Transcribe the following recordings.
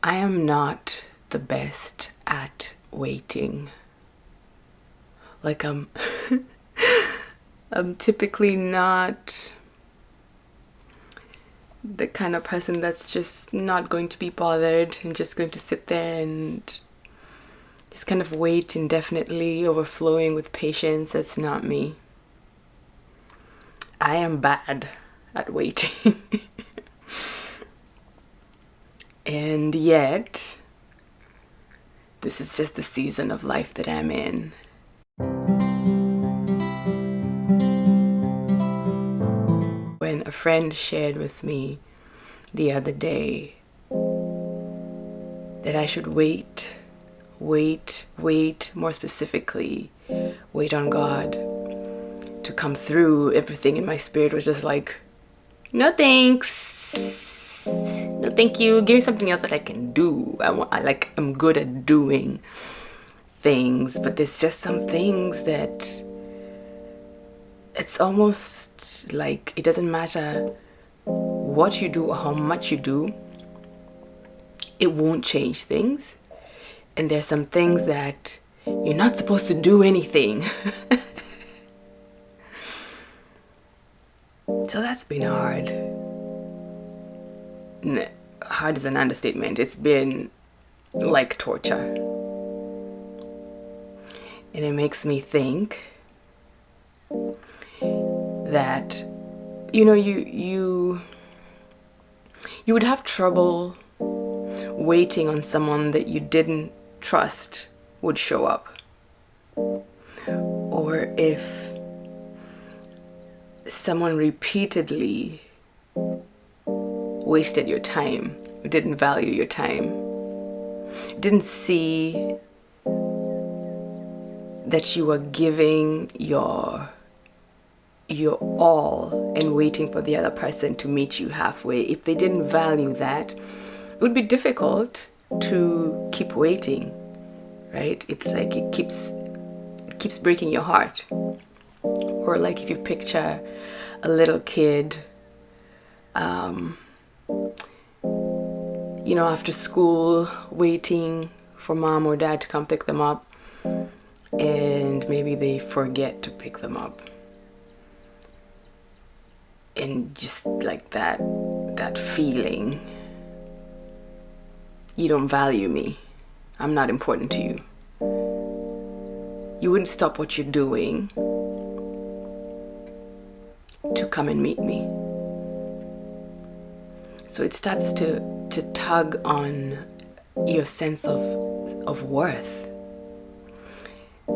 I am not the best at waiting. Like I'm typically not the kind of person that's just not going to be bothered and just going to sit there and just kind of wait indefinitely, overflowing with patience. That's not me. I am bad at waiting. And yet, this is just the season of life that I'm in. When a friend shared with me the other day that I should wait, more specifically, wait on God to come through, everything in my spirit was just like, no thanks. No, thank you. Give me something else that I can do. I'm good at doing things, but there's just some things that it's almost like it doesn't matter what you do or how much you do, it won't change things. And there's some things that you're not supposed to do anything. So that's been hard. Hard is an understatement. It's been like torture. And it makes me think that, you would have trouble waiting on someone that you didn't trust would show up. Or if someone repeatedly wasted your time, didn't value your time, didn't see that you were giving your all and waiting for the other person to meet you halfway. If they didn't value that, it would be difficult to keep waiting, right? It's like it keeps breaking your heart. Or like if you picture a little kid, after school, waiting for mom or dad to come pick them up, and maybe they forget to pick them up. And just like that feeling, you don't value me, I'm not important to you. You wouldn't stop what you're doing to come and meet me. So it starts to tug on your sense of worth.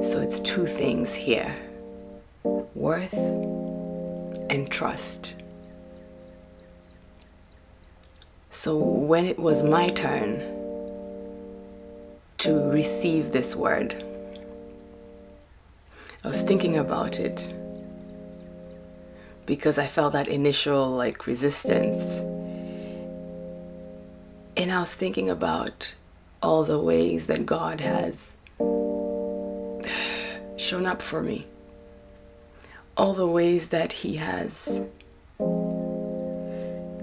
So it's two things here: worth and trust. So when it was my turn to receive this word, I was thinking about it because I felt that initial resistance. And I was thinking about all the ways that God has shown up for me. All the ways that He has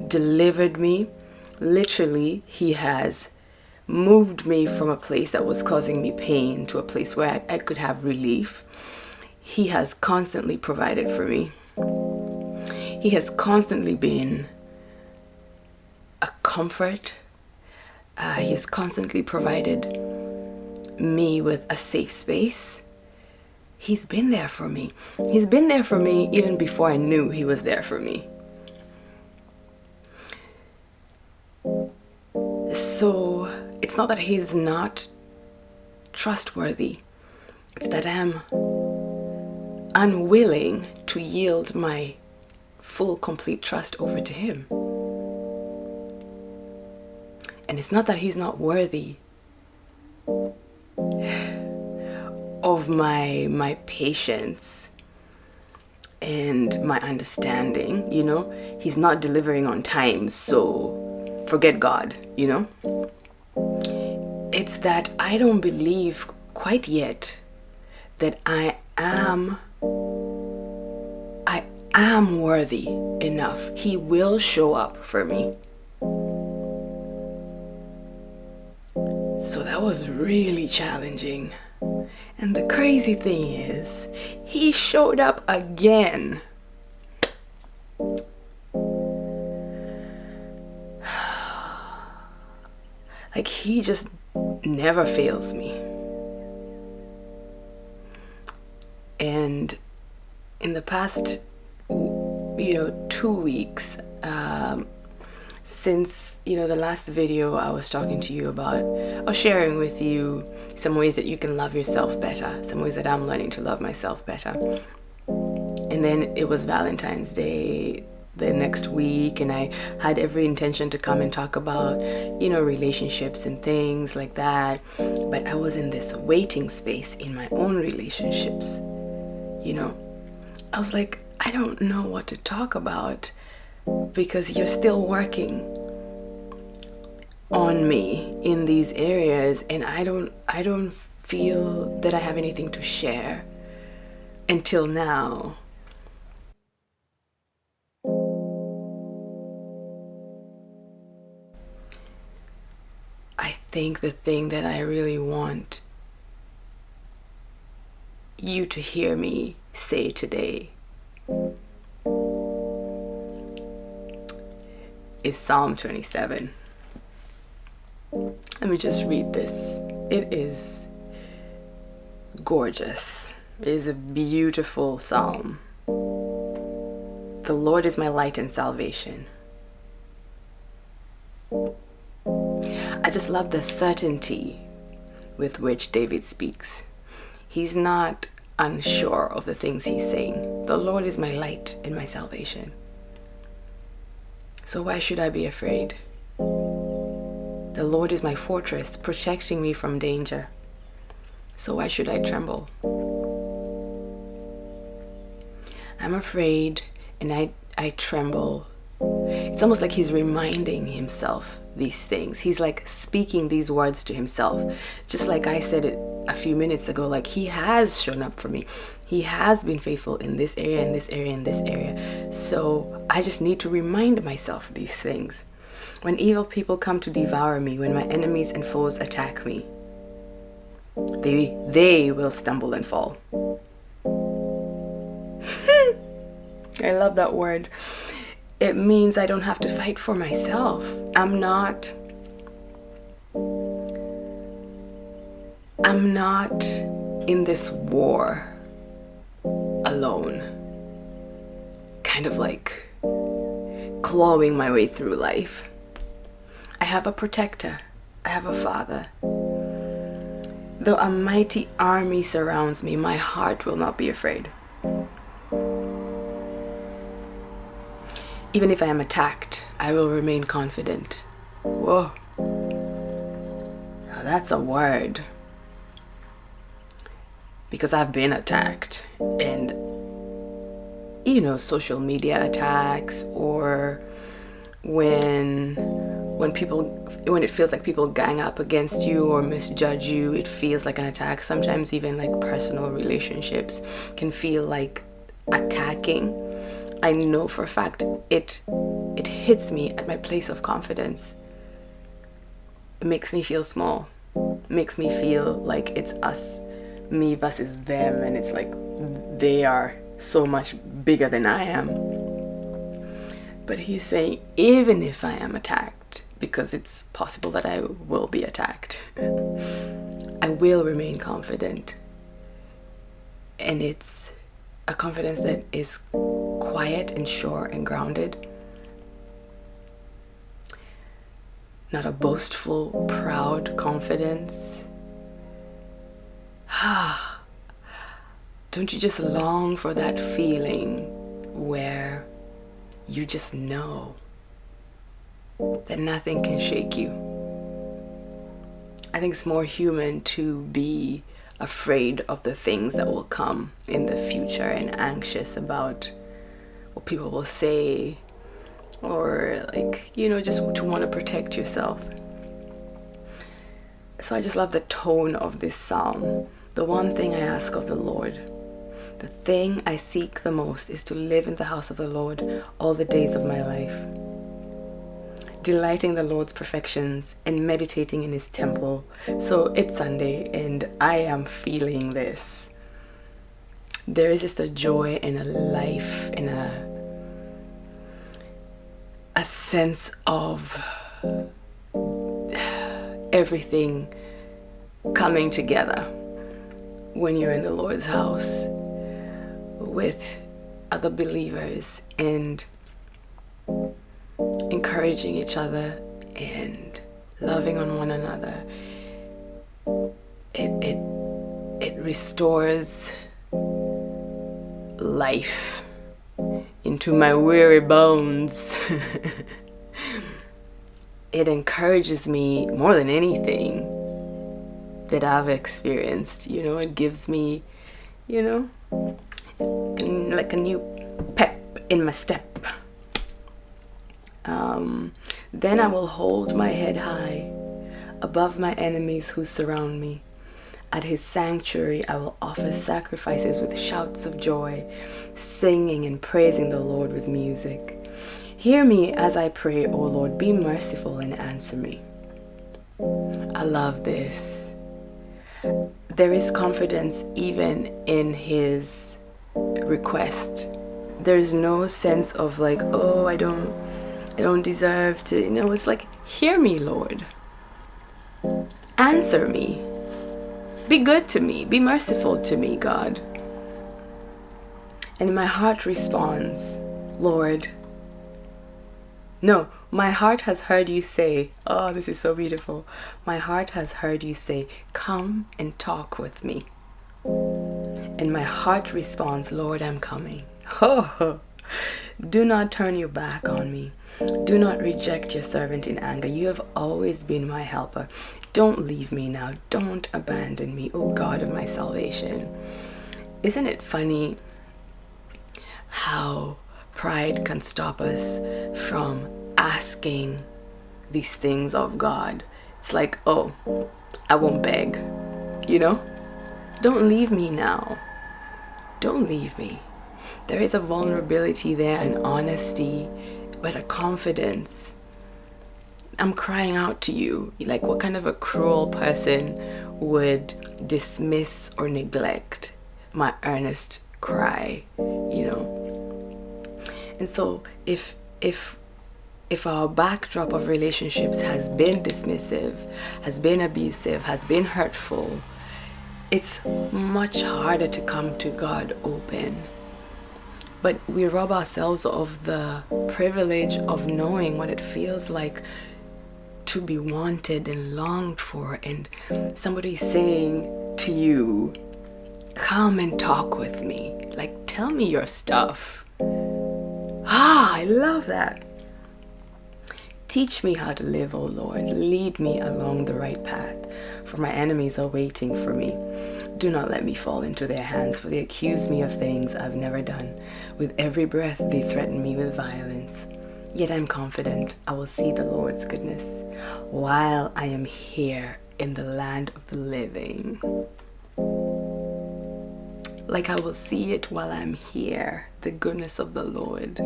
delivered me. Literally, He has moved me from a place that was causing me pain to a place where I could have relief. He has constantly provided for me. He has constantly been a comfort. He has constantly provided me with a safe space. He's been there for me. He's been there for me even before I knew He was there for me. So it's not that He's not trustworthy. It's that I'm unwilling to yield my full, complete trust over to Him. And it's not that He's not worthy of my patience and my understanding, He's not delivering on time, so forget God, It's that I don't believe quite yet that I am worthy enough. He will show up for me. So that was really challenging. And the crazy thing is, he showed up again. Like, he just never fails me. And in the past, 2 weeks, since, the last video I was talking to you about, I was sharing with you some ways that you can love yourself better, some ways that I'm learning to love myself better. And then it was Valentine's Day the next week, and I had every intention to come and talk about, relationships and things like that. But I was in this waiting space in my own relationships. I was like, I don't know what to talk about because you're still working on me in these areas, and I don't feel that I have anything to share until now. I think the thing that I really want you to hear me say today is Psalm 27. Let me just read this. It is gorgeous. It is a beautiful psalm. The Lord is my light and salvation. I just love the certainty with which David speaks. He's not unsure of the things he's saying. The Lord is my light and my salvation. So why should I be afraid? The Lord is my fortress, protecting me from danger. So why should I tremble? I'm afraid and I tremble. It's almost like he's reminding himself these things. He's like speaking these words to himself. Just like I said it a few minutes ago, like he has shown up for me. He has been faithful in this area, in this area, in this area. So I just need to remind myself these things. When evil people come to devour me, when my enemies and foes attack me, they will stumble and fall. I love that word. It means I don't have to fight for myself. I'm not in this war alone, kind of like clawing my way through life. I have a protector. I have a father. Though a mighty army surrounds me, my heart will not be afraid. Even if I am attacked, I will remain confident. Whoa. Now that's a word. Because I've been attacked. And, social media attacks, or when it feels like people gang up against you or misjudge you, it feels like an attack. Sometimes even like personal relationships can feel like attacking. I know for a fact it hits me at my place of confidence. It makes me feel small. It makes me feel like it's us, me versus them, and it's like they are so much bigger than I am. But he's saying, even if I am attacked, because it's possible that I will be attacked, I will remain confident. And it's a confidence that is quiet and sure and grounded. Not a boastful, proud confidence. Don't you just long for that feeling where you just know that nothing can shake you? I think it's more human to be afraid of the things that will come in the future and anxious about what people will say, or just to want to protect yourself. So I just love the tone of this psalm. The one thing I ask of the Lord, the thing I seek the most, is to live in the house of the Lord all the days of my life, delighting the Lord's perfections and meditating in his temple. So it's Sunday and I am feeling this. There is just a joy and a life and a sense of everything coming together when you're in the Lord's house with other believers and encouraging each other and loving on one another. It restores life into my weary bones. It encourages me more than anything that I've experienced. It gives me, like a new pep in my step. Then I will hold my head high above my enemies who surround me. At his sanctuary I will offer sacrifices with shouts of joy, singing and praising the Lord with music. Hear me as I pray, O Lord, be merciful and answer me. I love this. There is confidence even in his request. There's no sense of like, oh, I don't deserve to, it's like, hear me, Lord. Answer me. Be good to me. Be merciful to me, God. And my heart responds, Lord. No, my heart has heard you say, oh, this is so beautiful. My heart has heard you say, come and talk with me. And my heart responds, Lord, I'm coming. Oh, do not turn your back on me. Do not reject your servant in anger. You have always been my helper. Don't leave me now. Don't abandon me, O God of my salvation. Isn't it funny how pride can stop us from asking these things of God? It's like, oh, I won't beg, Don't leave me now. Don't leave me. There is a vulnerability there, an honesty, but a confidence. I'm crying out to you. Like, what kind of a cruel person would dismiss or neglect my earnest cry, And so if our backdrop of relationships has been dismissive, has been abusive, has been hurtful, it's much harder to come to God open. But we rob ourselves of the privilege of knowing what it feels like to be wanted and longed for, and somebody saying to you, come and talk with me. Like, tell me your stuff. I love that. Teach me how to live, O Lord. Lead me along the right path, for my enemies are waiting for me. Do not let me fall into their hands, for they accuse me of things I've never done. With every breath they threaten me with violence. Yet I'm confident I will see the Lord's goodness while I am here in the land of the living. Like, I will see it while I'm here, the goodness of the Lord.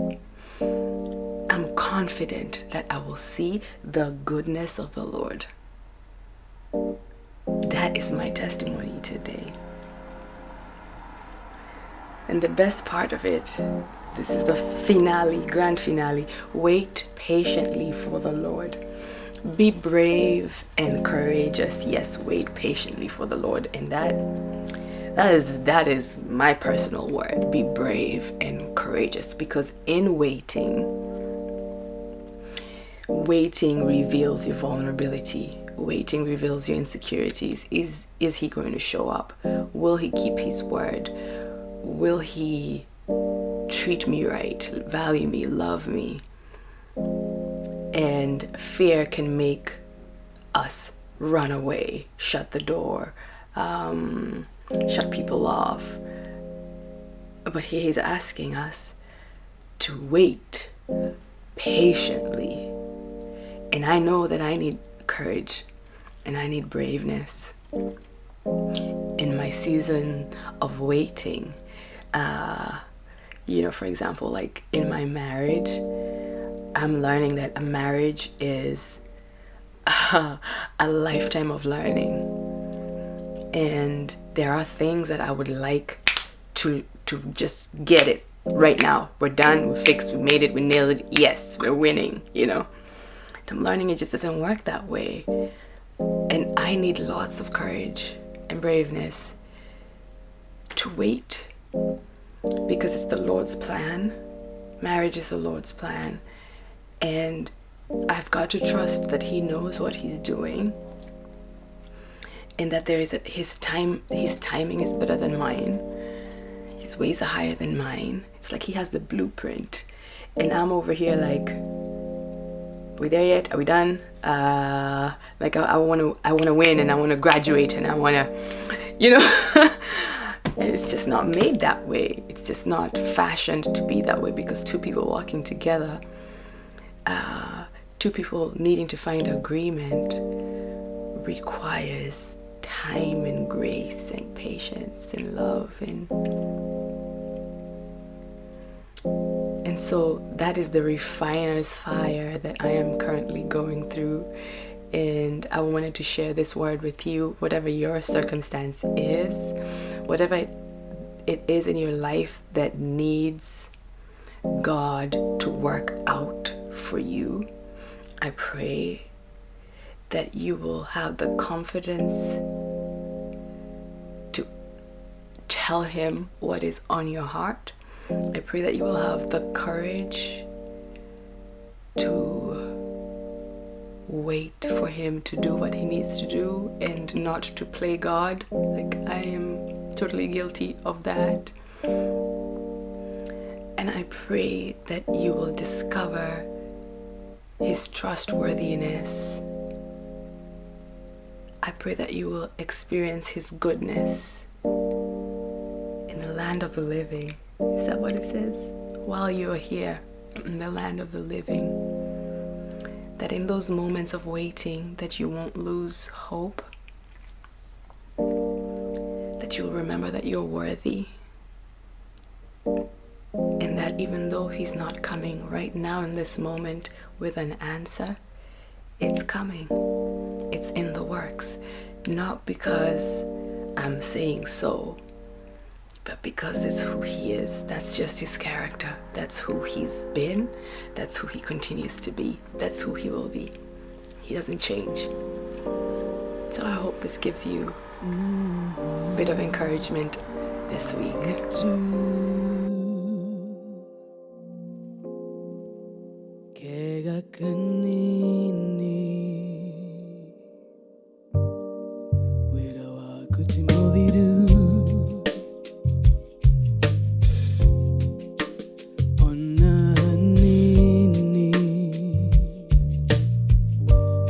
I'm confident that I will see the goodness of the Lord. That is my testimony today. And the best part of it, this is the finale, grand finale. Wait patiently for the Lord. Be brave and courageous. Yes, wait patiently for the Lord. And that is my personal word. Be brave and courageous, because in waiting reveals your vulnerability. Waiting reveals your insecurities. Is he going to show up? Will he keep his word? Will he treat me right, value me, love me? And fear can make us run away, shut the door, shut people off. But here he's asking us to wait patiently. And I know that I need courage and I need braveness in my season of waiting. For example, like in my marriage, I'm learning that a marriage is a lifetime of learning. And there are things that I would like to just get it right now. We're done, we fixed, we made it, we nailed it. Yes, we're winning, you know. I'm learning it just doesn't work that way. And I need lots of courage and braveness to wait, because it's the Lord's plan. Marriage is the Lord's plan. And I've got to trust that He knows what He's doing, and that His timing is better than mine. His ways are higher than mine. It's like He has the blueprint, and I'm over here like, we there yet? Are we done? Like I want to win, and I want to graduate, and I want to, you know. And it's just not made that way. It's just not fashioned to be that way, because two people walking together, two people needing to find agreement, requires time and grace and patience and love, and so that is the refiner's fire that I am currently going through. And I wanted to share this word with you. Whatever your circumstance is, whatever it is in your life that needs God to work out for you, I pray that you will have the confidence to tell Him what is on your heart. I pray that you will have the courage to wait for Him to do what He needs to do, and not to play God. Like, I am totally guilty of that. And I pray that you will discover His trustworthiness. I pray that you will experience His goodness in the land of the living. Is that what it says? While you're here in the land of the living. That in those moments of waiting, that you won't lose hope. That you'll remember that you're worthy. And that even though He's not coming right now in this moment with an answer, it's coming. It's in the works. Not because I'm saying so, but because it's who He is. That's just His character. That's who He's been. That's who He continues to be. That's who He will be. He doesn't change. So I hope this gives you a bit of encouragement this week. Wera wa kuti mudhiru